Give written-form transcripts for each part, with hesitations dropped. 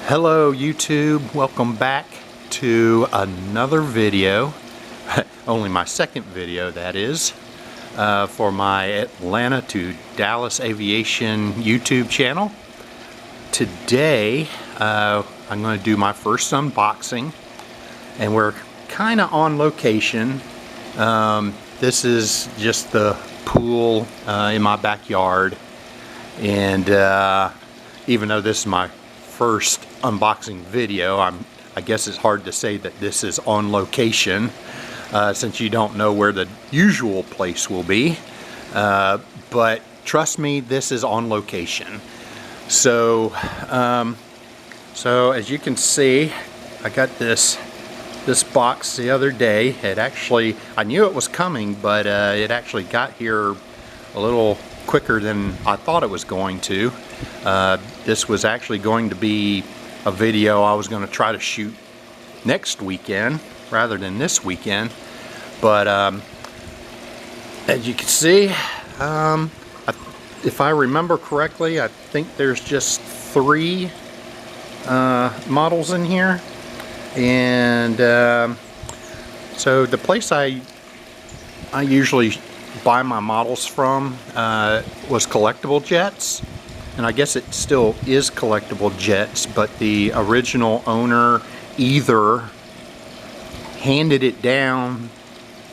Hello YouTube, welcome back to another video, only my second video that is, for my Atlanta to Dallas Aviation YouTube channel. Today I'm going to do my first unboxing and we're kind of on location. This is just the pool in my backyard, and even though this is my first unboxing video, I guess it's hard to say that this is on location since you don't know where the usual place will be, but trust me, this is on location. So as you can see, I got this box the other day. It actually, I knew it was coming, but it actually got here a little quicker than I thought it was going to. This was actually going to be a video I was going to try to shoot next weekend rather than this weekend, but as you can see, if I remember correctly, I think there's just 3 models in here, and so the place I usually buy my models from was Collectible Jets, and I guess it still is Collectible Jets, but the original owner either handed it down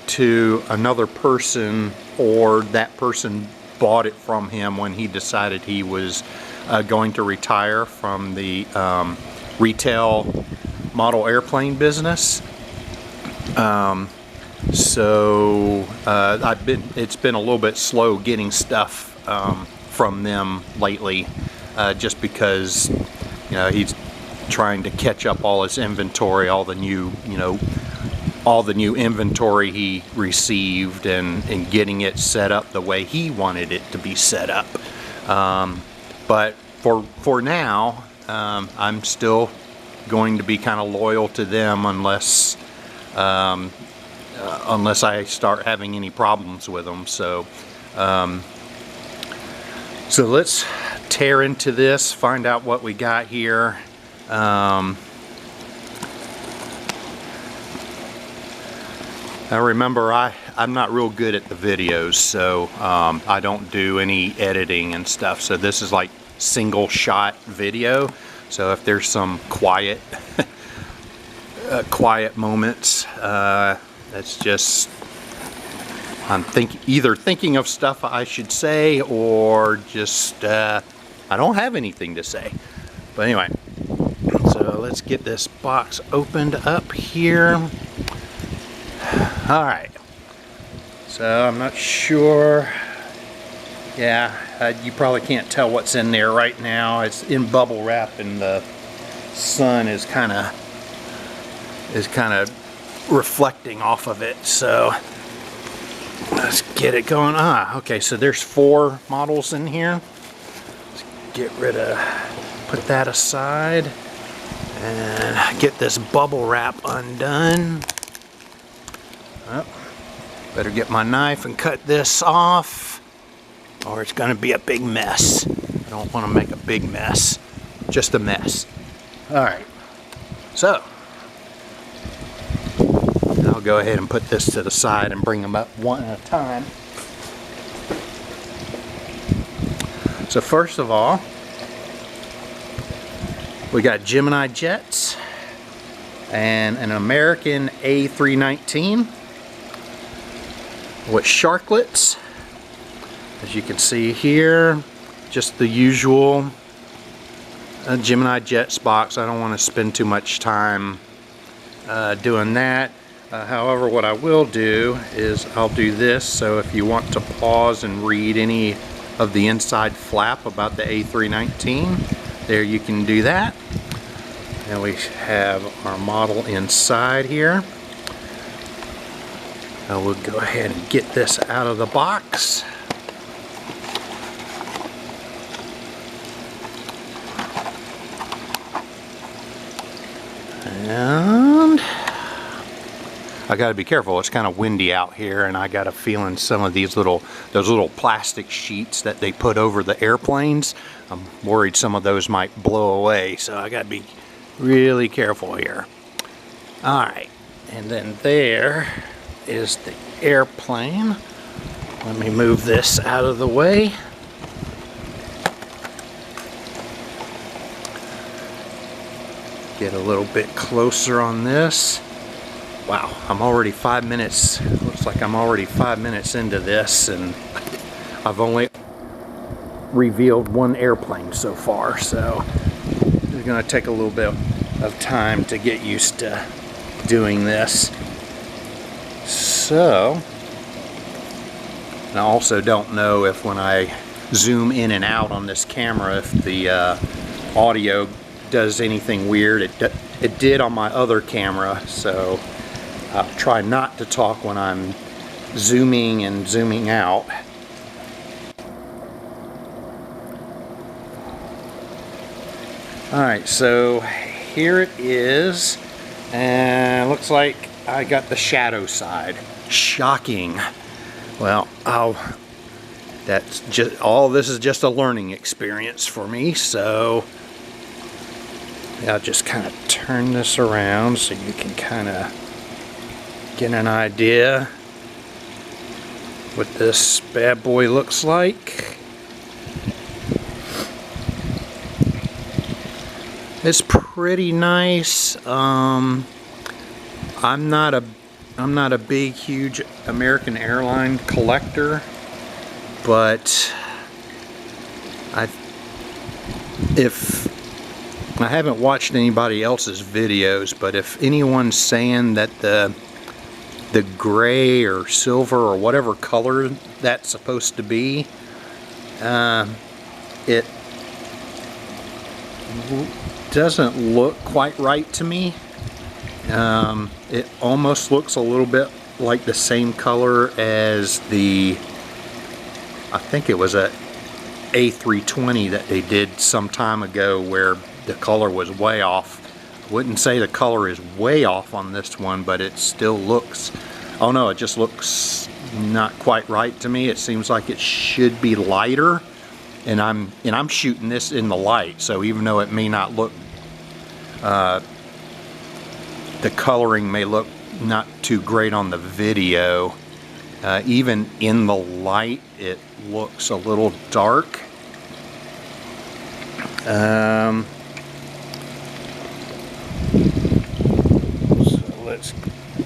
to another person or that person bought it from him when he decided he was going to retire from the retail model airplane business. So it's been a little bit slow getting stuff from them lately, just because he's trying to catch up all his inventory, all the new inventory he received, and getting it set up the way he wanted it to be set up. But for now, I'm still going to be kind of loyal to them unless I start having any problems with them. So so let's tear into this, find out what we got here. Now remember, I'm not real good at the videos, so I don't do any editing and stuff, so this is like single shot video. So if there's some quiet quiet moments, that's just I'm either thinking of stuff I should say, or just I don't have anything to say. But anyway, so let's get this box opened up here. All right, so I'm not sure. Yeah, you probably can't tell what's in there right now. It's in bubble wrap, and the sun is kind of reflecting off of it. So let's get it going. Okay, so there's 4 models in here. Let's put that aside and get this bubble wrap undone. Oh, better get my knife and cut this off, or it's going to be a big mess. I don't want to make a big mess, just a mess. Alright, so I'll go ahead and put this to the side and bring them up one at a time. So first of all, we got GeminiJets and an American A319 with sharklets. As you can see here, just the usual GeminiJet box. I don't want to spend too much time doing that. However, what I will do is I'll do this, so if you want to pause and read any of the inside flap about the A319, there you can do that. And we have our model inside here. I will go ahead and get this out of the box. And I got to be careful. It's kind of windy out here, and I got a feeling some of those little plastic sheets that they put over the airplanes, I'm worried some of those might blow away. So I got to be really careful here. Alright, and then there is the airplane. Let me move this out of the way. Get a little bit closer on this. Wow, I'm already 5 minutes. Looks like I'm already 5 minutes into this, and I've only revealed one airplane so far, so it's going to take a little bit of time to get used to doing this. So, and I also don't know if when I zoom in and out on this camera, if the audio does anything weird. It did on my other camera, so I'll try not to talk when I'm zooming and zooming out. Alright, so here it is, and looks like I got the shadow side. Shocking. Well, that's just all. This is just a learning experience for me, so I'll just kind of turn this around so you can kind of get an idea what this bad boy looks like. It's pretty nice. I'm not a big, huge American airline collector, but if I haven't watched anybody else's videos, but if anyone's saying that the gray or silver or whatever color that's supposed to be, it doesn't look quite right to me. It almost looks a little bit like the same color as the, I think it was a A320 that they did some time ago, where the color was way off. I wouldn't say the color is way off on this one, but it still looks, oh no, it just looks not quite right to me. It seems like it should be lighter, and I'm shooting this in the light, so even though it may not look, the coloring may look not too great on the video, even in the light it looks a little dark. So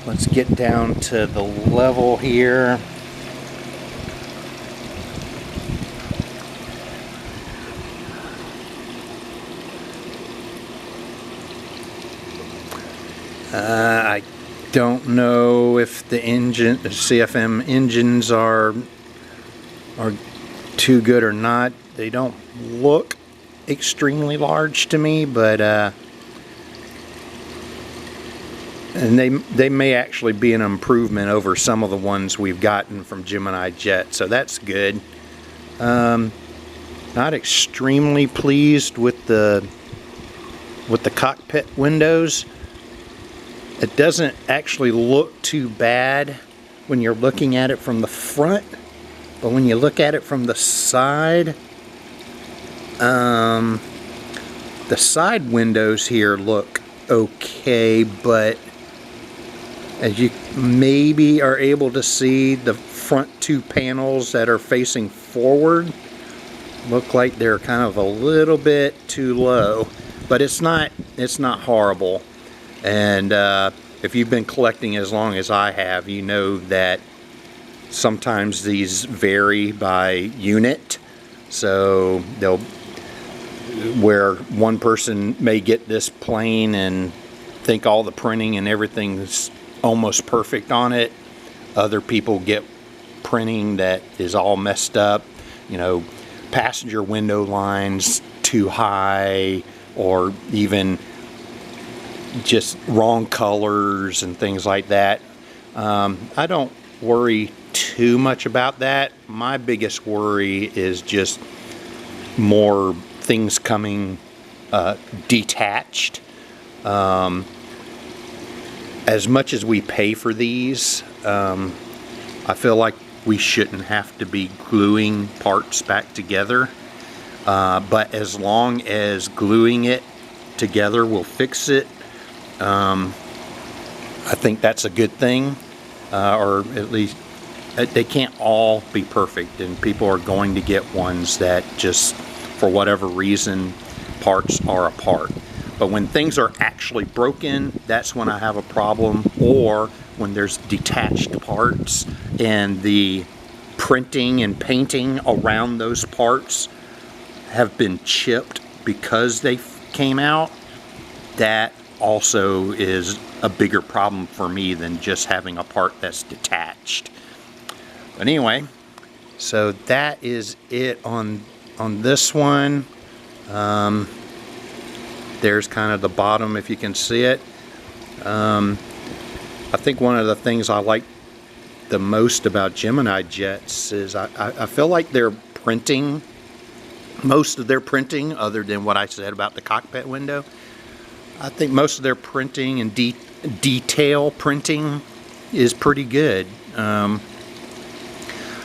let's get down to the level here. I don't know if the CFM engines are too good or not. They don't look extremely large to me, but and they may actually be an improvement over some of the ones we've gotten from GeminiJet, so that's good. Not extremely pleased with the cockpit windows. It doesn't actually look too bad when you're looking at it from the front, but when you look at it from the side, the side windows here look okay, but as you maybe are able to see, the front two panels that are facing forward look like they're kind of a little bit too low, but it's not horrible. And if you've been collecting as long as I have, you know that sometimes these vary by unit. So they'll, where one person may get this plane and think all the printing and everything's almost perfect on it, other people get printing that is all messed up, you know, passenger window lines too high, or even just wrong colors and things like that. I don't worry too much about that. My biggest worry is just more things coming detached. As much as we pay for these, I feel like we shouldn't have to be gluing parts back together. But as long as gluing it together will fix it. I think that's a good thing, or at least they can't all be perfect, and people are going to get ones that just, for whatever reason, parts are apart. But when things are actually broken, that's when I have a problem, or when there's detached parts and the printing and painting around those parts have been chipped because they came out. That also is a bigger problem for me than just having a part that's detached. But anyway, so that is it on this one. There's kind of the bottom, if you can see it. I think one of the things I like the most about GeminiJets is I feel like they're printing, most of their printing, other than what I said about the cockpit window, I think most of their printing and detail printing is pretty good.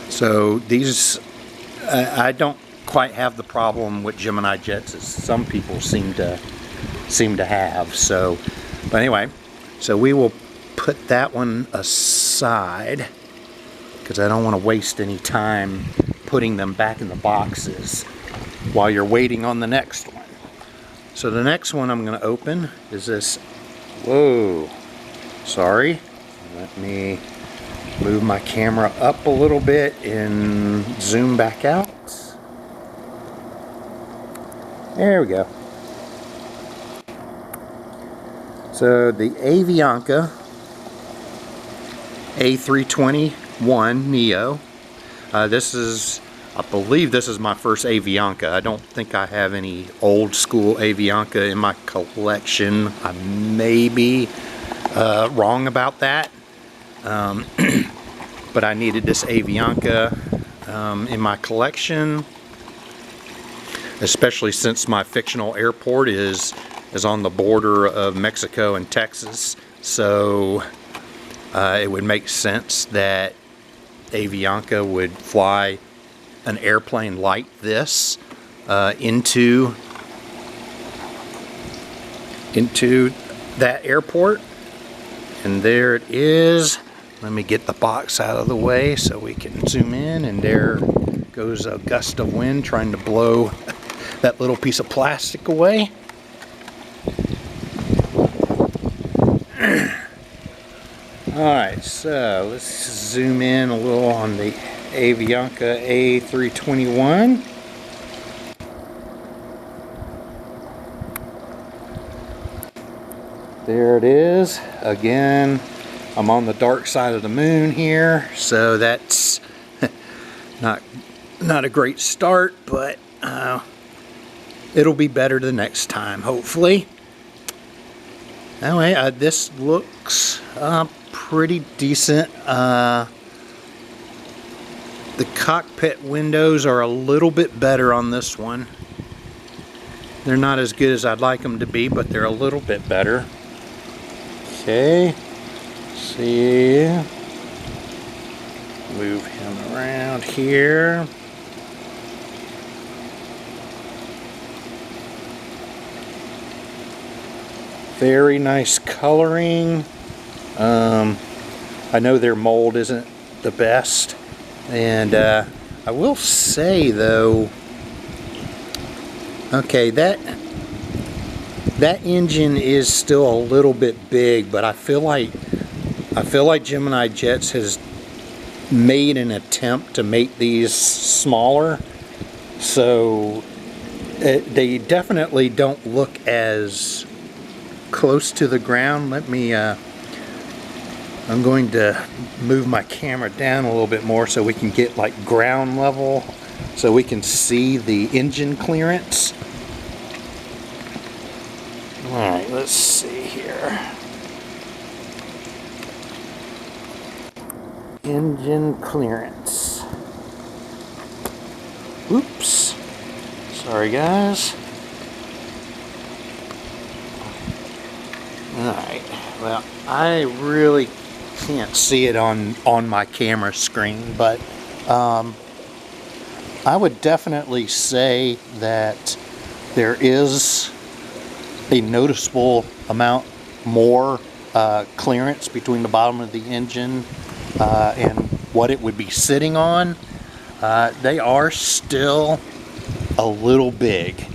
So these, I don't quite have the problem with GeminiJets as some people seem to have. So, but anyway, so we will put that one aside because I don't want to waste any time putting them back in the boxes while you're waiting on the next one. So the next one I'm going to open is this. Whoa, sorry, let me move my camera up a little bit and zoom back out. There we go. So the Avianca A321neo. This is, I believe this is my first Avianca. I don't think I have any old school Avianca in my collection. I may be wrong about that. But I needed this Avianca in my collection, especially since my fictional airport is on the border of Mexico and Texas. So it would make sense that Avianca would fly an airplane like this into that airport. And there it is. Let me get the box out of the way so we can zoom in, and there goes a gust of wind trying to blow that little piece of plastic away. Alright, so let's zoom in a little on the Avianca A321. There it is. Again, I'm on the dark side of the moon here, so that's not a great start, but it'll be better the next time, hopefully. Anyway, this looks pretty decent. The cockpit windows are a little bit better on this one. They're not as good as I'd like them to be, but they're a little bit better. Okay, see, move him around here. Very nice coloring. I know their mold isn't the best, and I will say though, okay, that engine is still a little bit big, but I feel like GeminiJets has made an attempt to make these smaller, so they definitely don't look as close to the ground. Let me I'm going to move my camera down a little bit more so we can get like ground level, so we can see the engine clearance. Alright, let's see here. Engine clearance. Oops. Sorry guys. Alright, well, I really can't see it on my camera screen, but I would definitely say that there is a noticeable amount more clearance between the bottom of the engine and what it would be sitting on. They are still a little big,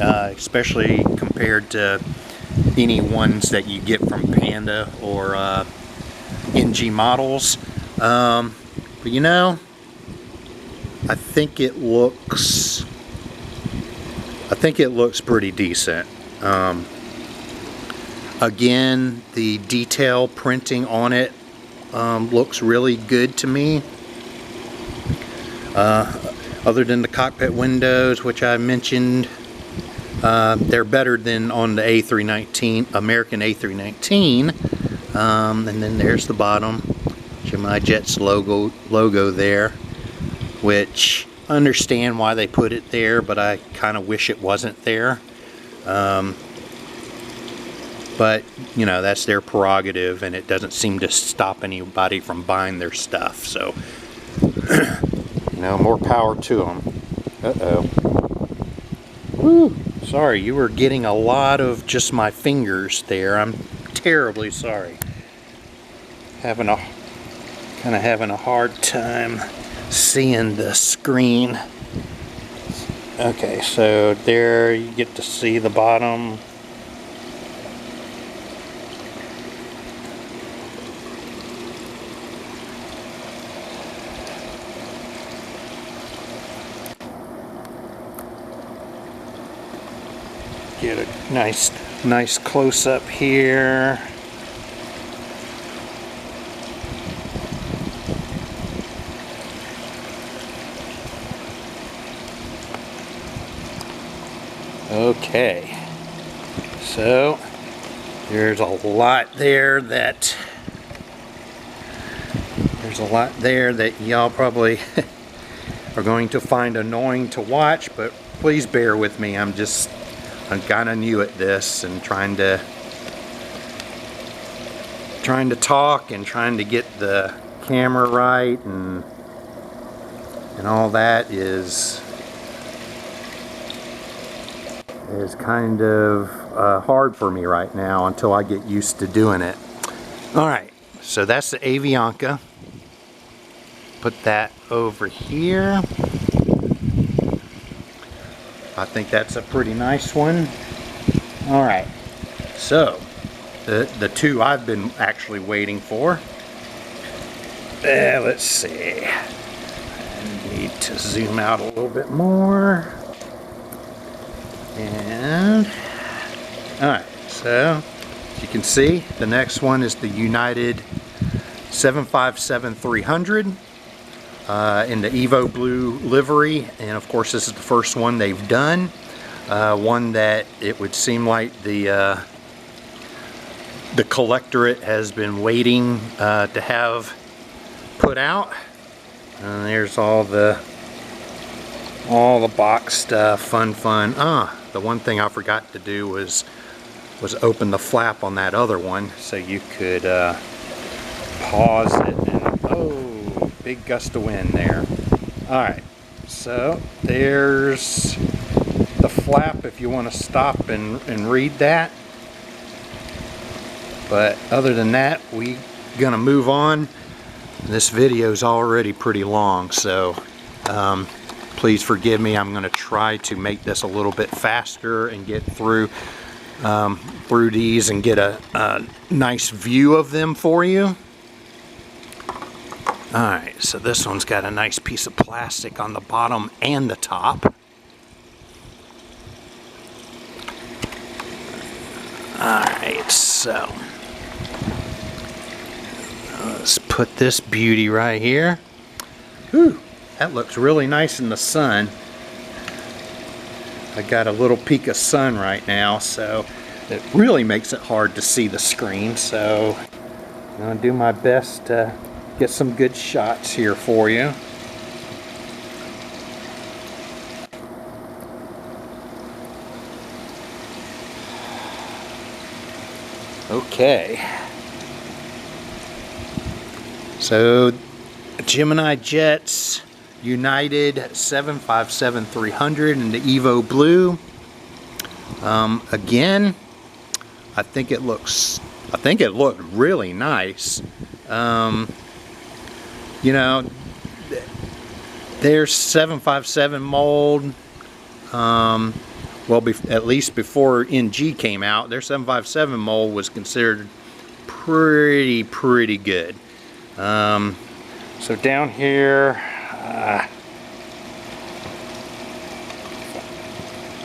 especially compared to any ones that you get from Panda or NG models. But you know, I think it looks pretty decent. Again, the detail printing on it looks really good to me. Other than the cockpit windows, which I mentioned, they're better than on the A319, American A319. And then there's the bottom, GeminiJet's logo there, which I understand why they put it there, but I kind of wish it wasn't there. But you know, that's their prerogative, and it doesn't seem to stop anybody from buying their stuff. So, you know, more power to them. Uh-oh. Woo! Sorry, you were getting a lot of just my fingers there. I'm terribly sorry. Having a hard time seeing the screen. Okay, so there you get to see the bottom. Get a nice close up here. Okay, so there's a lot there that y'all probably are going to find annoying to watch, but please bear with me. I'm kind of new at this, and trying to talk and trying to get the camera right and all that is kind of hard for me right now until I get used to doing it. Alright, so that's the Avianca. Put that over here. I think that's a pretty nice one. Alright, so the two I've been actually waiting for. Let's see. I need to zoom out a little bit more. And alright, so as you can see, the next one is the United 757-300 in the Evo Blue livery, and of course this is the first one they've done. One that it would seem like the collectorate has been waiting to have put out. And there's all the box stuff, fun. The one thing I forgot to do was open the flap on that other one so you could pause it. And oh, big gust of wind there. Alright, so there's the flap if you want to stop and read that. But other than that, we're gonna move on. This video is already pretty long, so please forgive me. I'm going to try to make this a little bit faster and get through these and get a nice view of them for you. Alright, so this one's got a nice piece of plastic on the bottom and the top. Alright, so let's put this beauty right here. Whew. That looks really nice in the sun. I got a little peek of sun right now, so it really makes it hard to see the screen. So I'm going to do my best to get some good shots here for you. Okay. So GeminiJet's United 757-300 in the Evo Blue. Again, I think it looked really nice. You know, there's 757 mold. Well, at least before NG came out, their 757 mold was considered pretty good. So down here,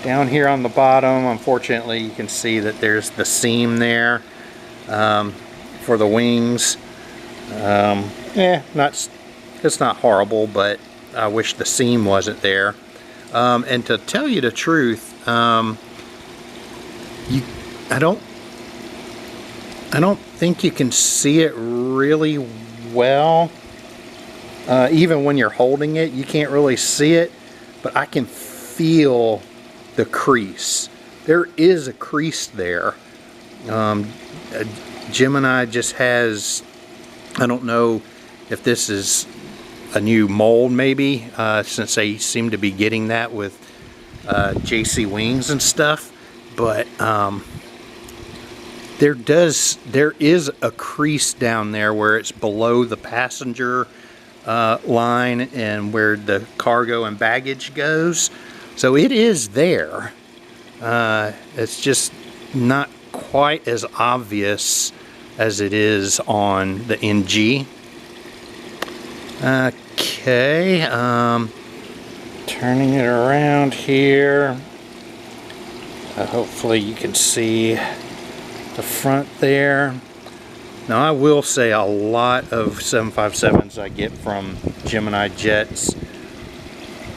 down here on the bottom, unfortunately, you can see that there's the seam there for the wings. It's not horrible, but I wish the seam wasn't there. And to tell you the truth, I don't think you can see it really well. Even when you're holding it, you can't really see it, but I can feel the crease. There is a crease there. Gemini just has, I don't know if this is a new mold maybe, since they seem to be getting that with JC wings and stuff, but there is a crease down there where it's below the passenger line and where the cargo and baggage goes. So it is there. It's just not quite as obvious as it is on the NG. Okay, turning it around here. Hopefully you can see the front there. Now I will say a lot of 757s I get from GeminiJets,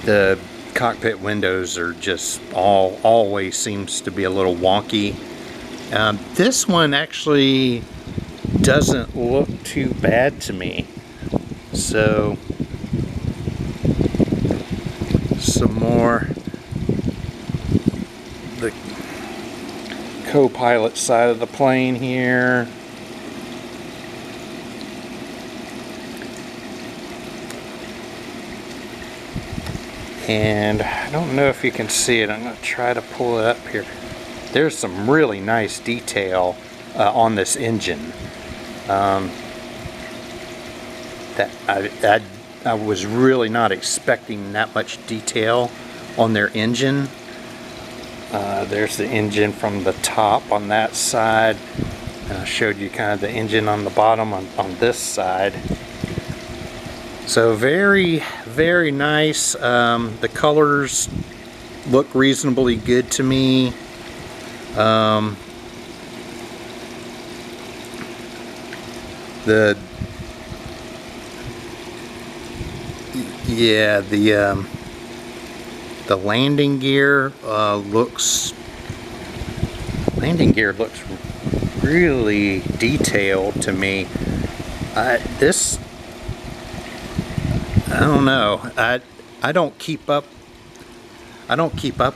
the cockpit windows are just always seems to be a little wonky. This one actually doesn't look too bad to me. So some more the co-pilot side of the plane here. And I don't know if you can see it. I'm going to try to pull it up here. There's some really nice detail on this engine. That I was really not expecting that much detail on their engine. There's the engine from the top on that side. And I showed you kind of the engine on the bottom on this side. So very nice. The colors look reasonably good to me. The landing gear looks really detailed to me. I don't know. I don't keep up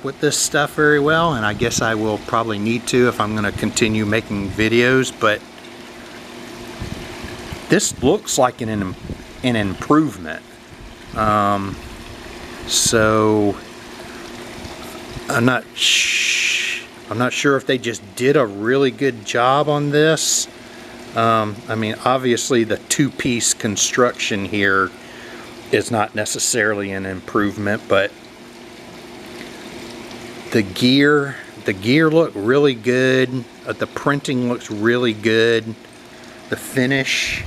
with this stuff very well, and I guess I will probably need to if I'm going to continue making videos, but this looks like an improvement. So I'm not sure if they just did a really good job on this. I mean, obviously the two-piece construction here is not necessarily an improvement, but the gear look really good. The printing looks really good. The finish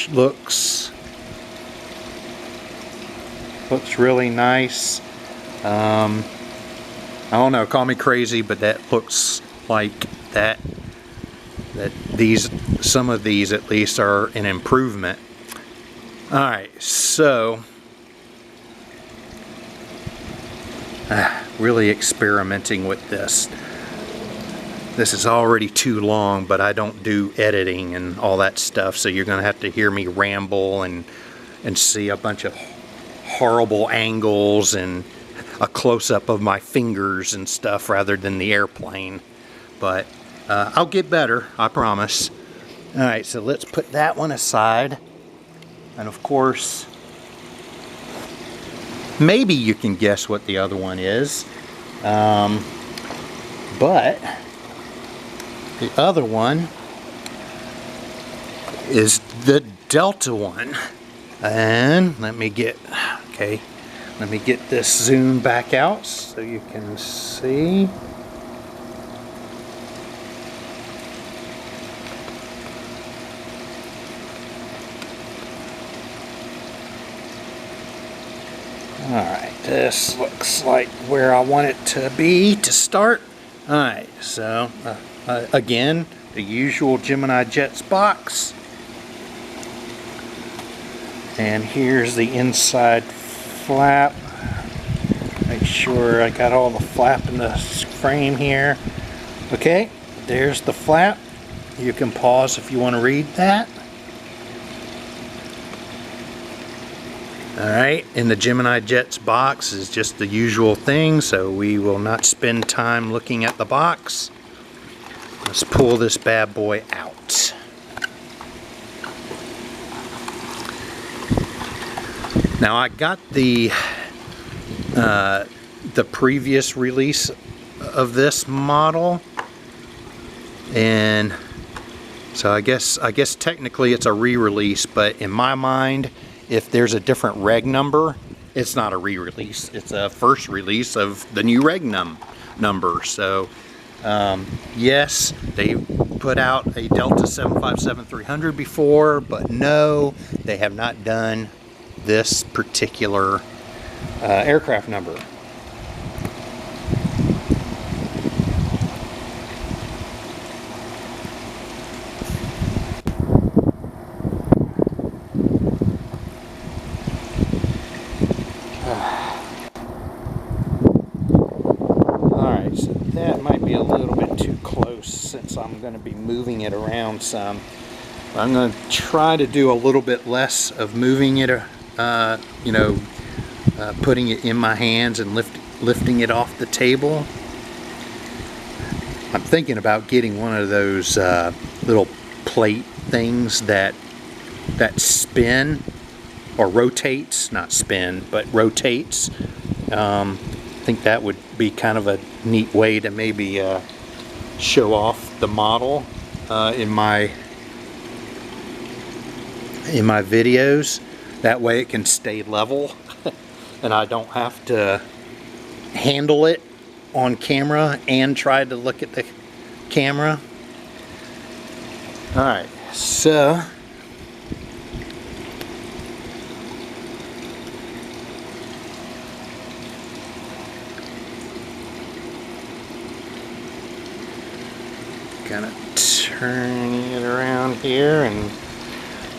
looks really nice. I don't know, call me crazy, but that looks like some of these at least are an improvement. Alright, so really experimenting with this. This is already too long, but I don't do editing and all that stuff, so you're gonna have to hear me ramble and see a bunch of horrible angles and a close-up of my fingers and stuff rather than the airplane. But I'll get better, I promise. Alright, so let's put that one aside. And of course, maybe you can guess what the other one is. But the other one is the Delta one. And let me get this zoom back out so you can see. Alright, this looks like where I want it to be to start. Alright, so again, the usual GeminiJet's box. And here's the inside flap. Make sure I got all the flap in the frame here. Okay, there's the flap. You can pause if you want to read that. Alright, in the GeminiJet's box is just the usual thing, so we will not spend time looking at the box. Let's pull this bad boy out. Now I got the previous release of this model, and so I guess technically it's a re-release, but in my mind, if there's a different reg number, it's not a re-release. It's a first release of the new reg number. So yes, they put out a Delta 757-300 before, but no, they have not done this particular aircraft number. Alright, so that might be a little bit too close since I'm going to be moving it around some. I'm going to try to do a little bit less of moving it, putting it in my hands and lifting it off the table. I'm thinking about getting one of those little plate things that spin or rotates, not spin, but rotates. I think that would be kind of a neat way to maybe show off the model in my videos. That way it can stay level and I don't have to handle it on camera and try to look at the camera. Alright, so kind of turning it around here and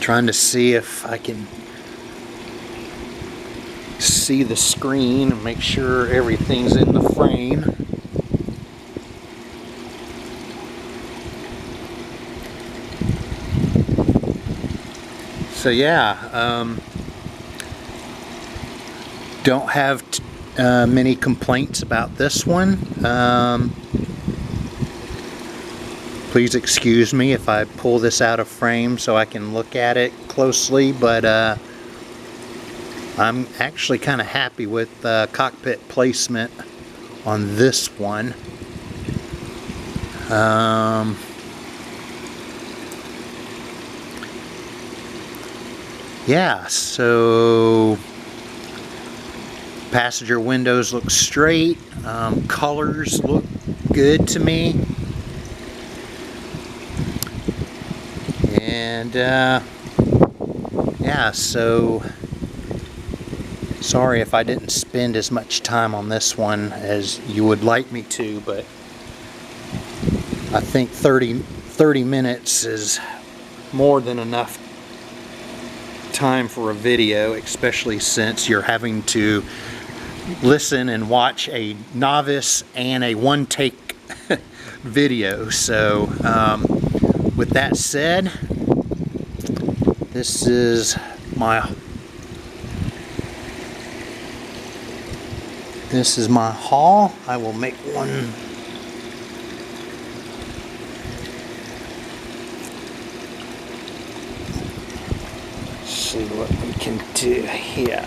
trying to see if I can see the screen and make sure everything's in the frame. So yeah, don't have many complaints about this one. Please excuse me if I pull this out of frame so I can look at it closely, but I'm actually kind of happy with cockpit placement on this one. Yeah, so passenger windows look straight, colors look good to me. And yeah, so sorry if I didn't spend as much time on this one as you would like me to, but I think 30 minutes is more than enough time for a video, especially since you're having to listen and watch a novice and a one-take video. So with that said, this is my haul. I will make one see what we can do here.